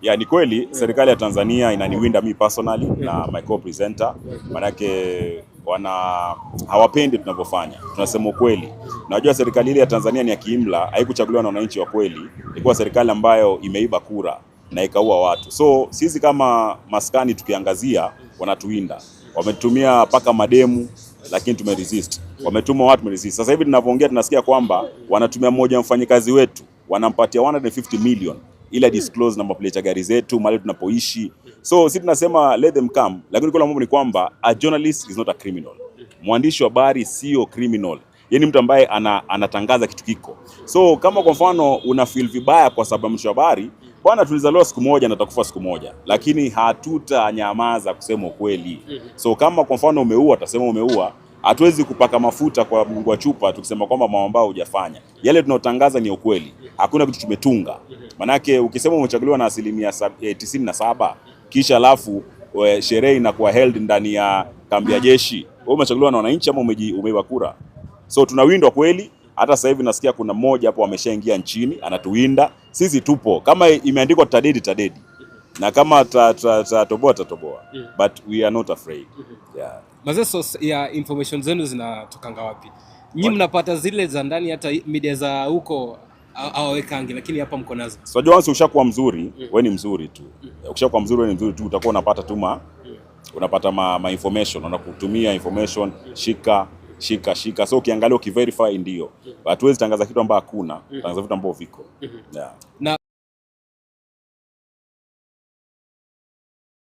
Ya ni kweli serikali ya Tanzania inaniwinda me personally na my co-presenter, manake hawapendi tunavyofanya. Tunasema ukweli. Najua serikali ile ya Tanzania ni ya kiimla, haikuchaguliwa na wananchi wa kweli. Ilikuwa serikali ambayo imeiba kura na ikaua watu. So sisi kama maskani tukiangazia, wanatuwinda. Wametumia paka mademu lakini tumeresist. Wametuma watu tumeresist. Sasa hivi tunavyoongea tunasikia kwamba wanatumia mmoja mfanyikazi wetu, wanampatia 150 million ila disclose number plate ya gari zetu, mahali tunapoishi. So sisi tunasema let them come, lakini kwa mambo ni kwamba a journalist is not a criminal. Mwandishi wa habari sio criminal. Yeye ni mtu ambaye anatangaza kitu kiko. So kama kwa mfano una feel vibaya kwa sababu mwandishi wa habari, bwana tulizaliwa siku moja na tutakufa siku moja, lakini hatutanyamaza kusema ukweli. So kama kwa mfano umeua, tutasema umeua. Hatuwezi kupaka mafuta kwa mgongo wa chupa tukisema kwamba mambo ambayo hujafanya. Yale tunaotangaza ni ukweli. Hakuna kitu tumetunga. Manake ukisema umechaguliwa na 97 kisha alafu sherehe inakuwa held ndani ya kambi ya jeshi, wewe umechaguliwa na wananchi ama umeiba kura? So tunawindwa kweli. Hata sasa hivi nasikia kuna mmoja hapo ameshaingia nchini anatuwinda. Sisi tupo. Kama imeandikwa tadedi. Na kama tatoboa. But we are not afraid. Yeah. Mazeso ya information zenu zinatokanga wapi? Nyinyi mnapata zile za ndani, hata media za huko hawawekangi, lakini hapa mko nazo. So once ushakuwa mzuri, wewe ni mzuri tu. Ukishakuwa mzuri wewe ni mzuri tu, utakuwa unapata tu unapata ma information, unakutumia information, shika. So ukiangalia ukiverify ndio. But huwezi tangaza kitu ambacho hakuna, tangaza vitu ambavyo viko. Yeah.